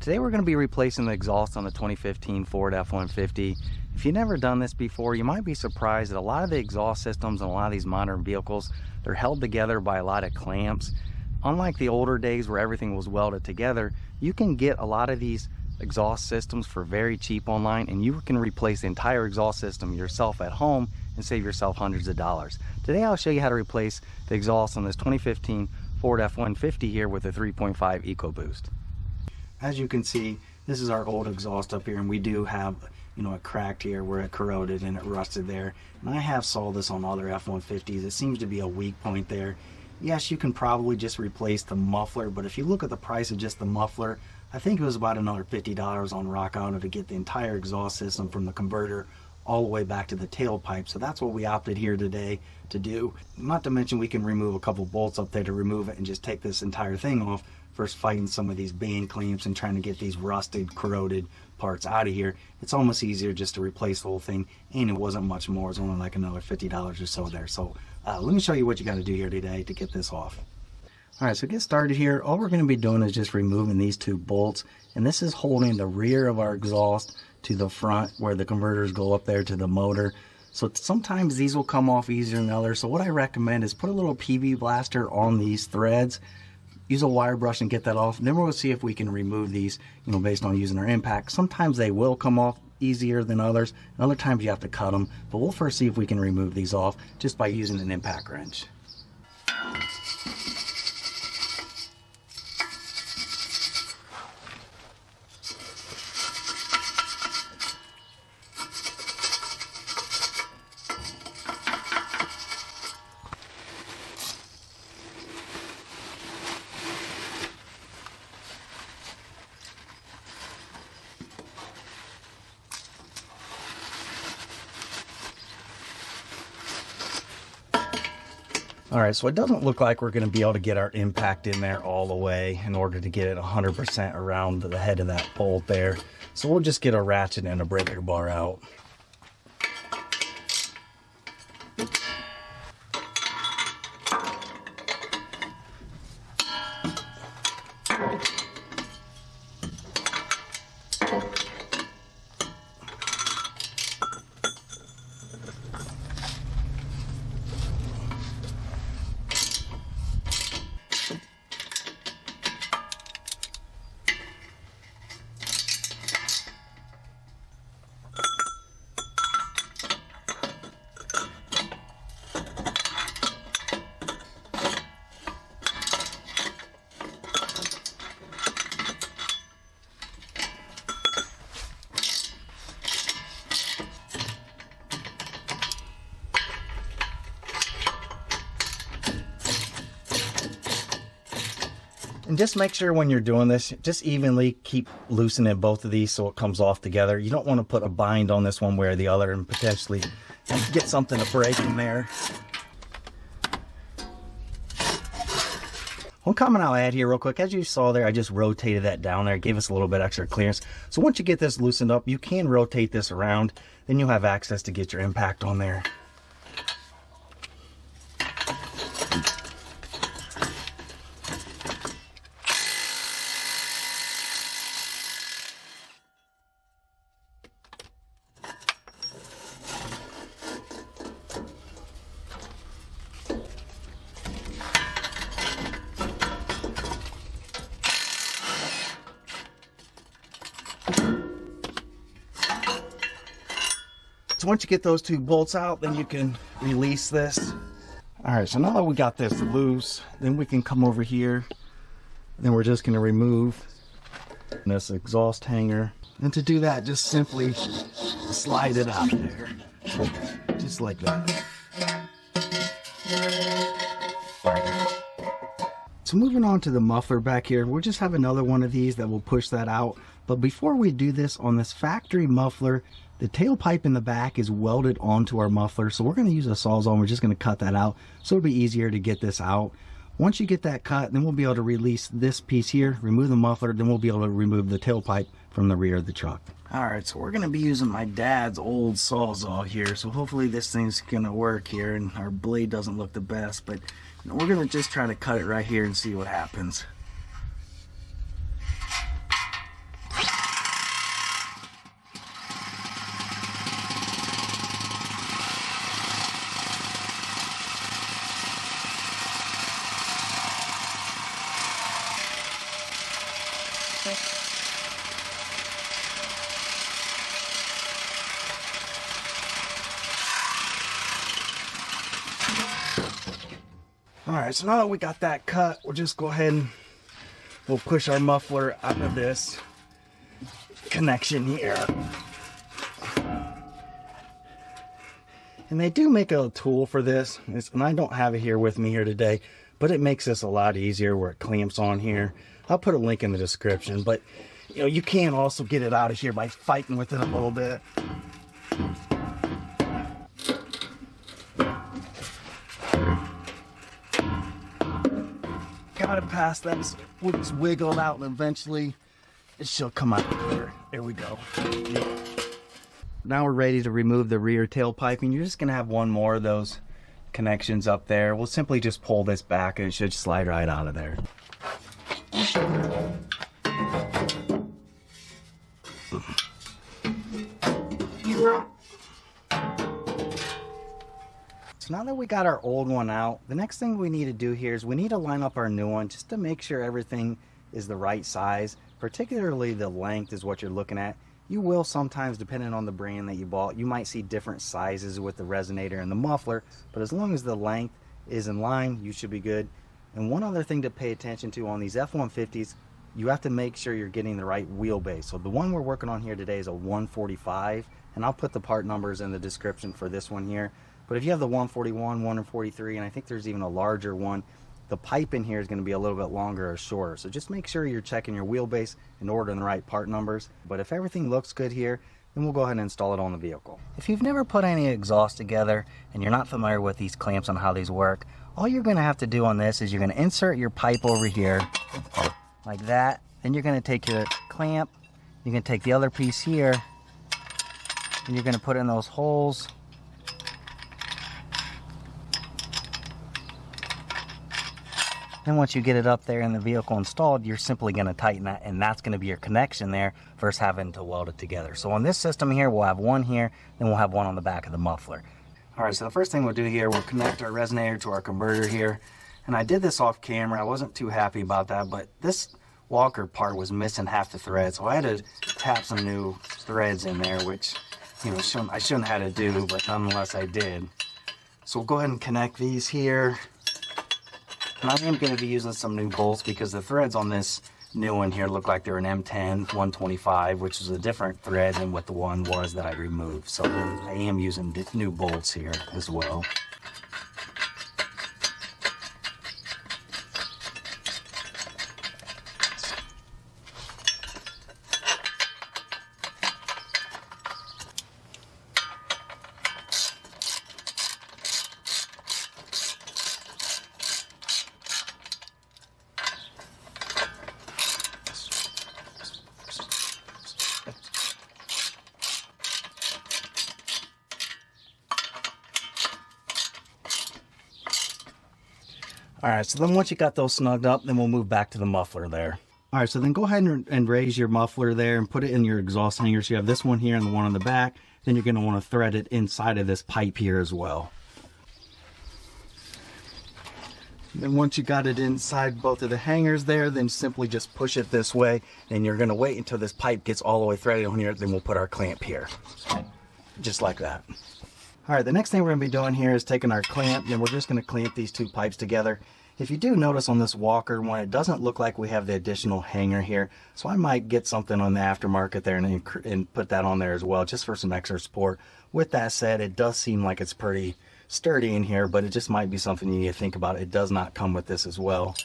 Today we're going to be replacing the exhaust on the 2015 Ford F-150. If you've never done this before, you might be surprised that a lot of the exhaust systems on a lot of these modern vehicles, they're held together by a lot of clamps. Unlike the older days where everything was welded together, you can get a lot of these exhaust systems for very cheap online, and you can replace the entire exhaust system yourself at home and save yourself hundreds of dollars. Today I'll show you how to replace the exhaust on this 2015 Ford F-150 here with a 3.5 EcoBoost. As you can see, this is our old exhaust up here, and we do have, it cracked here where it corroded and it rusted there. And I have saw this on other F-150s. It seems to be a weak point there. Yes, you can probably just replace the muffler, but if you look at the price of just the muffler, I think it was about another $50 on Rock Auto to get the entire exhaust system from the converter all the way back to the tailpipe. So that's what we opted here today to do. Not to mention we can remove a couple bolts up there to remove it and just take this entire thing off versus fighting some of these band clamps and trying to get these rusted, corroded parts out of here. It's almost easier just to replace the whole thing, and it wasn't much more. It's only like another $50 or so there. So let me show you what you got to do here today to get this off. All right, so get started here. All we're going to be doing is just removing these two bolts, and this is holding the rear of our exhaust to the front where the converters go up there to the motor. So sometimes these will come off easier than others. So what I recommend is put a little PV blaster on these threads, use a wire brush and get that off, and then we'll see if we can remove these, based on using our impact. Sometimes they will come off easier than others, and other times you have to cut them, but we'll first see if we can remove these off just by using an impact wrench. All right, so it doesn't look like we're going to be able to get our impact in there all the way in order to get it 100% around the head of that bolt there. So we'll just get a ratchet and a breaker bar out. And just make sure when you're doing this, just evenly keep loosening both of these so it comes off together. You don't want to put a bind on this one way or the other and potentially get something to break in there. One comment I'll add here real quick, as you saw there, I just rotated that down there, gave us a little bit extra clearance. So once you get this loosened up, you can rotate this around, then you'll have access to get your impact on there. So once you get those two bolts out, then you can release this. All right, so now that we got this loose, then we can come over here. Then we're just going to remove this exhaust hanger. And to do that, just simply slide it out there, just like that. So moving on to the muffler back here, we'll just have another one of these that will push that out. But before we do this, on this factory muffler, the tailpipe in the back is welded onto our muffler, so we're going to use a Sawzall and we're just going to cut that out so it'll be easier to get this out. Once you get that cut, then we'll be able to release this piece here, remove the muffler, then we'll be able to remove the tailpipe from the rear of the truck. All right, so we're going to be using my dad's old Sawzall here, so hopefully this thing's going to work here, and our blade doesn't look the best, but we're going to just try to cut it right here and see what happens. All right, so now that we got that cut, we'll just go ahead and we'll push our muffler out of this connection here. And they do make a tool for this, and I don't have it here with me here today, but it makes this a lot easier where it clamps on here. I'll put a link in the description, but you know, you can also get it out of here by fighting with it a little bit. Got it past that, so we'll just wiggle it out and eventually it should come out clear. There we go. Now we're ready to remove the rear tailpipe, and you're just gonna have one more of those connections up there. We'll simply just pull this back and it should slide right out of there. So now that we got our old one out, the next thing we need to do here is we need to line up our new one just to make sure everything is the right size, particularly the length is what you're looking at. You will sometimes, depending on the brand that you bought, you might see different sizes with the resonator and the muffler, but as long as the length is in line, you should be good. And one other thing to pay attention to on these F-150s, you have to make sure you're getting the right wheelbase. So the one we're working on here today is a 145, and I'll put the part numbers in the description for this one here. But if you have the 141, 143, and I think there's even a larger one, the pipe in here is going to be a little bit longer or shorter. So just make sure you're checking your wheelbase and ordering the right part numbers. But if everything looks good here, then we'll go ahead and install it on the vehicle. If you've never put any exhaust together and you're not familiar with these clamps and how these work, all you're going to have to do on this is you're going to insert your pipe over here like that. Then you're going to take your clamp, you're going to take the other piece here, and you're going to put in those holes. Then once you get it up there in the vehicle installed, you're simply going to tighten that, and that's going to be your connection there versus having to weld it together. So on this system here, we'll have one here, then we'll have one on the back of the muffler. All right, so the first thing we'll do here, we'll connect our resonator to our converter here. And I did this off camera. I wasn't too happy about that, but this Walker part was missing half the thread, so I had to tap some new threads in there, which, you know, I shouldn't have had to do, but nonetheless I did. So we'll go ahead and connect these here. And I am going to be using some new bolts because the threads on this new one here look like they're an M10 125, which is a different thread than what the one was that I removed. So I am using new bolts here as well. All right, so then once you got those snugged up, then we'll move back to the muffler there. All right, so then go ahead and raise your muffler there and put it in your exhaust hanger. So you have this one here and the one on the back. Then you're gonna wanna thread it inside of this pipe here as well. Then once you got it inside both of the hangers there, then simply just push it this way. And you're gonna wait until this pipe gets all the way threaded on here, then we'll put our clamp here. Just like that. All right, the next thing we're gonna be doing here is taking our clamp, and we're just gonna clamp these two pipes together. If you do notice on this Walker one, it doesn't look like we have the additional hanger here. So I might get something on the aftermarket there and put that on there as well, just for some extra support. With that said, it does seem like it's pretty sturdy in here, but it just might be something you need to think about. It does not come with this as well.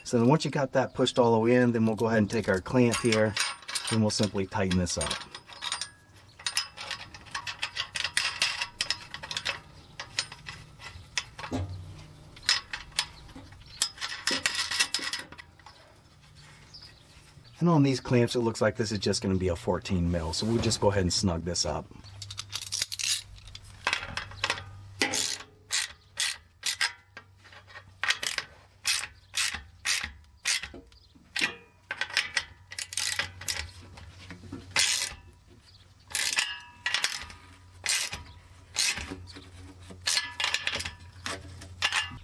So then once you got that pushed all the way in, then we'll go ahead and take our clamp here, and we'll simply tighten this up. And on these clamps, it looks like this is just going to be a 14 mil. So we'll just go ahead and snug this up.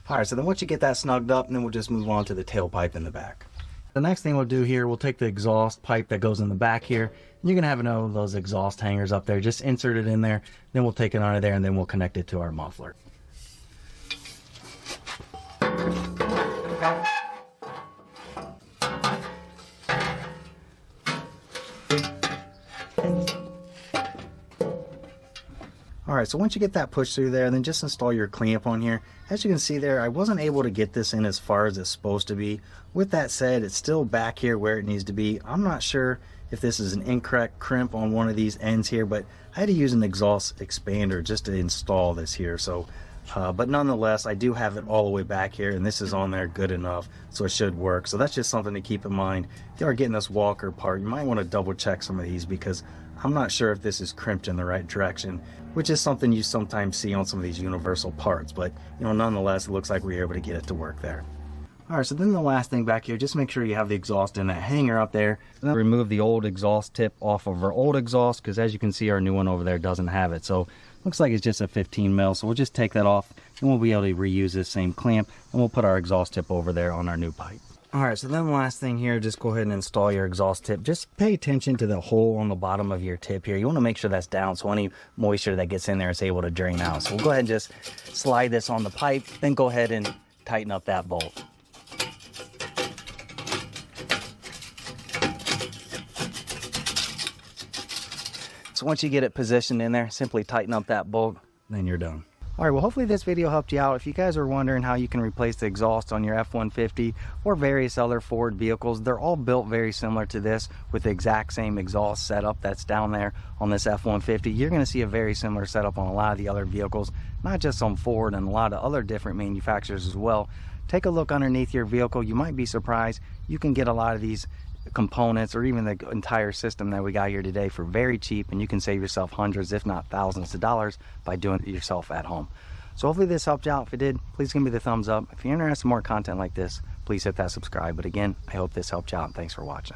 All right, so then once you get that snugged up, then we'll just move on to the tailpipe in the back. The next thing we'll do here, we'll take the exhaust pipe that goes in the back here. You're gonna have one of those exhaust hangers up there. Just insert it in there, then we'll take it out of there and then we'll connect it to our muffler. All right, so once you get that pushed through there, then just install your clamp on here. As you can see there, I wasn't able to get this in as far as it's supposed to be. With that said, it's still back here where it needs to be. I'm not sure if this is an incorrect crimp on one of these ends here, but I had to use an exhaust expander just to install this here. So, but nonetheless, I do have it all the way back here, and this is on there good enough, so it should work. So that's just something to keep in mind. If you are getting this walker part, you might want to double check some of these, because I'm not sure if this is crimped in the right direction, which is something you sometimes see on some of these universal parts. But you know, nonetheless, it looks like we were able to get it to work there. All right, so then the last thing back here, just make sure you have the exhaust in that hanger up there. And then remove the old exhaust tip off of our old exhaust, because as you can see, our new one over there doesn't have it. So looks like it's just a 15 mil. So we'll just take that off and we'll be able to reuse this same clamp, and we'll put our exhaust tip over there on our new pipe. All right, so then the last thing here, just go ahead and install your exhaust tip. Just pay attention to the hole on the bottom of your tip here. You want to make sure that's down so any moisture that gets in there is able to drain out. So we'll go ahead and just slide this on the pipe, then go ahead and tighten up that bolt. So once you get it positioned in there, simply tighten up that bolt, then you're done. All right, well, hopefully this video helped you out. If you guys are wondering how you can replace the exhaust on your F-150 or various other Ford vehicles, they're all built very similar to this with the exact same exhaust setup that's down there on this F-150. You're gonna see a very similar setup on a lot of the other vehicles, not just on Ford and a lot of other different manufacturers as well. Take a look underneath your vehicle. You might be surprised. You can get a lot of these components or even the entire system that we got here today for very cheap, and you can save yourself hundreds if not thousands of dollars by doing it yourself at home. So hopefully this helped you out. If it did, please give me the thumbs up. If you're interested in more content like this, please hit that subscribe. But again, I hope this helped you out, and thanks for watching.